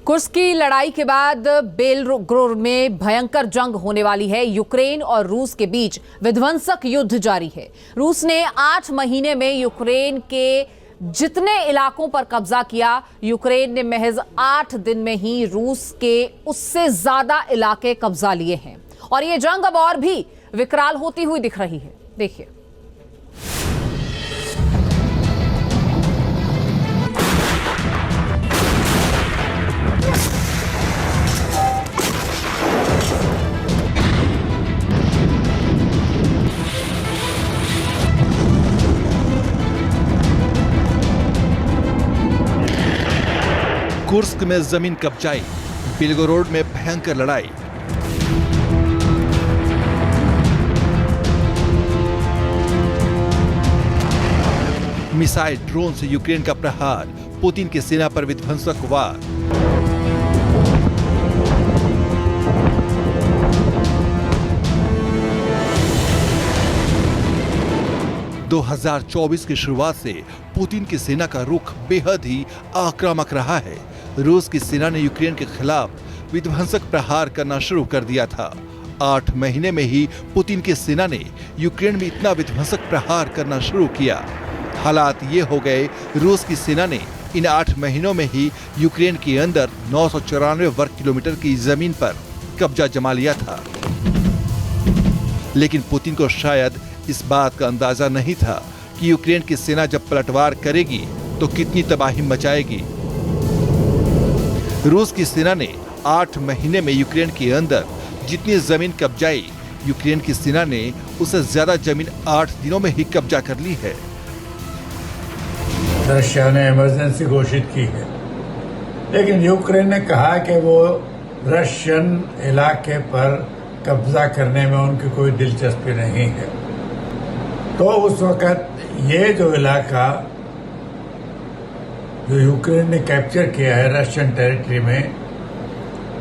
Kursk की लड़ाई के बाद बेलग्रोड में भयंकर जंग होने वाली है। यूक्रेन और रूस के बीच विध्वंसक युद्ध जारी है। रूस ने 8 महीने में यूक्रेन के जितने इलाकों पर कब्जा किया, यूक्रेन ने महज 8 दिन में ही रूस के उससे ज्यादा इलाके कब्जा लिए हैं। और ये जंग अब और भी विकराल होती हुई दिख रही है। देखिए, कुर्स्क में जमीन कब्जाई, बेलगोरोड में भयंकर लड़ाई। मिसाइल ड्रोन से यूक्रेन का प्रहार, पुतिन की सेना पर विध्वंसक वार। दो 2024 की शुरुआत से पुतिन की सेना का रुख बेहद ही आक्रामक रहा है। रूस की सेना ने यूक्रेन के खिलाफ विध्वंसक प्रहार करना शुरू कर दिया था। 8 महीने में ही पुतिन की सेना ने यूक्रेन में इतना विध्वंसक प्रहार करना शुरू किया। हालात ये हो गए, रूस की सेना ने इन 8 महीनों में ही यूक्रेन के अंदर 994 वर्ग किलोमीटर की जमीन पर कब्जा जमा लिया था। लेकिन पुतिन को शायद इस बात का अंदाजा नहीं था कि यूक्रेन की सेना जब पलटवार करेगी तो कितनी तबाही मचाएगी। रूस की सेना ने 8 महीने में यूक्रेन के अंदर जितनी जमीन कब्जाई, यूक्रेन की सेना ने उससे ज्यादा जमीन 8 दिनों में ही कब्जा कर ली है। रशिया ने इमरजेंसी घोषित की है, लेकिन यूक्रेन ने कहा कि वो रशियन इलाके पर कब्जा करने में उनकी कोई दिलचस्पी नहीं है। तो उस वक्त ये जो इलाका जो यूक्रेन ने कैप्चर किया है रशियन टेरिटरी में,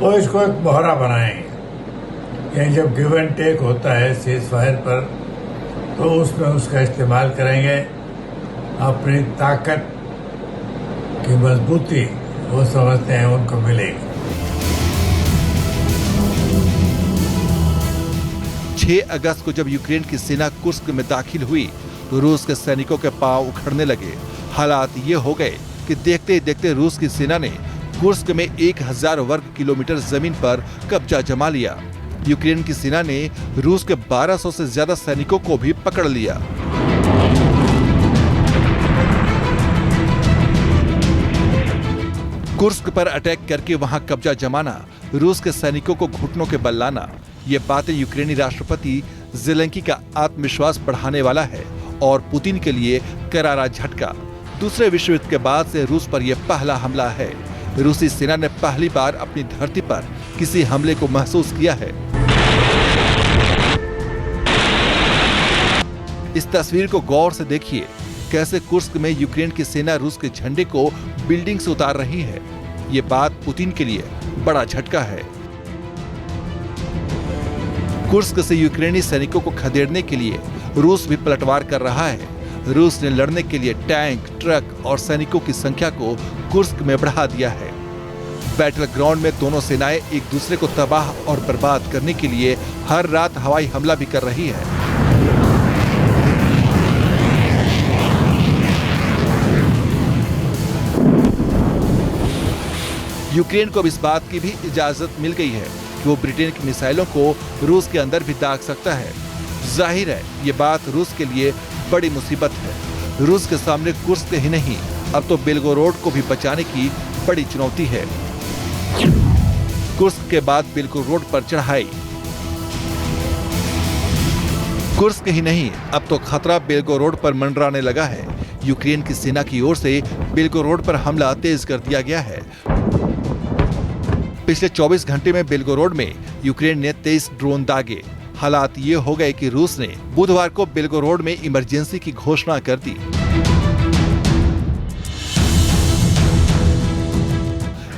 वो इसको एक मोहरा बनाएंगे। यानी जब गिव एंड टेक होता है सीज फायर पर, तो उसमें उसका इस्तेमाल करेंगे। अपनी ताकत की मजबूती वो समझते हैं उनको मिलेगी। 6 अगस्त को जब यूक्रेन की सेना कुर्स्क में दाखिल हुई तो रूस के सैनिकों के पांव उखड़ने लगे। हालात ये हो गए कि देखते ही देखते रूस की सेना ने कुर्स्क में 1000 वर्ग किलोमीटर जमीन पर कब्जा जमा लिया। यूक्रेन की सेना ने रूस के 1200 से ज्यादा सैनिकों को भी पकड़ लिया। कुर्स्क पर अटैक करके वहां कब्जा जमाना, रूस के सैनिकों को घुटनों के बल लाना, ये बातें यूक्रेनी राष्ट्रपति ज़ेलेंस्की का आत्मविश्वास बढ़ाने वाला है और पुतिन के लिए करारा झटका। दूसरे विश्व युद्ध के बाद से रूस पर यह पहला हमला है। रूसी सेना ने पहली बार अपनी धरती पर किसी हमले को महसूस किया है। इस तस्वीर को गौर से देखिए, कैसे कुर्स्क में यूक्रेन की सेना रूस के झंडे को बिल्डिंग से उतार रही है। ये बात पुतिन के लिए बड़ा झटका है। कुर्स्क से यूक्रेनी सैनिकों को खदेड़ने के लिए रूस भी पलटवार कर रहा है। रूस ने लड़ने के लिए टैंक, ट्रक और सैनिकों की संख्या को कुर्स्क में बढ़ा दिया है। बैटल ग्राउंड में दोनों सेनाएं एक दूसरे को तबाह और बर्बाद करने के लिए हर रात हवाई हमला भी कर रही है। यूक्रेन को अब इस बात की भी इजाजत मिल गई है कि वो ब्रिटेन की मिसाइलों को रूस के अंदर भी दाग सकता है। जाहिर है ये बात रूस के लिए बड़ी मुसीबत है। रूस के सामने कुर्स्क ही नहीं, अब तो बेलगोरोड को भी बचाने की बड़ी चुनौती है। कुर्स्क के बाद बेलगोरोड पर चढ़ाई। कुर्स्क ही नहीं, अब तो खतरा बेलगोरोड पर मंडराने लगा है। यूक्रेन की सेना की ओर से बेलगोरोड पर हमला तेज कर दिया गया है। पिछले 24 घंटे में बेलगोरोड में यूक्रेन ने 23 ड्रोन दागे। हालात ये हो गए कि रूस ने बुधवार को बेलगोरोड में इमरजेंसी की घोषणा कर दी।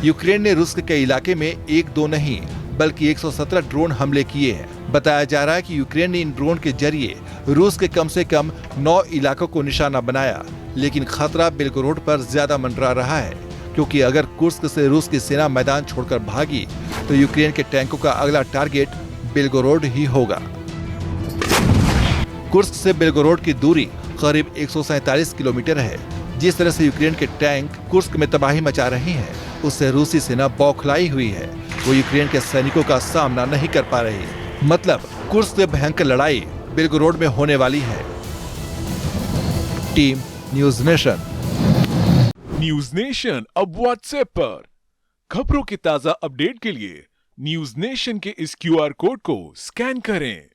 यूक्रेन ने रूस के कई इलाके में 1-2 नहीं बल्कि 117 ड्रोन हमले किए हैं। बताया जा रहा है कि यूक्रेन ने इन ड्रोन के जरिए रूस के कम से कम 9 इलाकों को निशाना बनाया, लेकिन खतरा बेलगोरोड पर ज्यादा मंडरा रहा है क्योंकि अगर कुर्स्क से रूस की सेना मैदान छोड़कर भागी तो यूक्रेन के टैंकों का अगला टारगेट बेलगोरोड ही होगा। कुर्स्क से बेलगोरोड की दूरी करीब 147 किलोमीटर है। जिस तरह से यूक्रेन के टैंक कुर्स्क में तबाही मचा रही हैं, उससे रूसी सेना बौखलाई हुई है। वो यूक्रेन के सैनिकों का सामना नहीं कर पा रही। मतलब कुर्स्क से भयंकर लड़ाई बेलगोरोड में होने वाली है। Team news nation. News nation अब व्हाट्सएप पर खबरों के ताजा अपडेट के लिए न्यूज नेशन के इस QR कोड को स्कैन करें।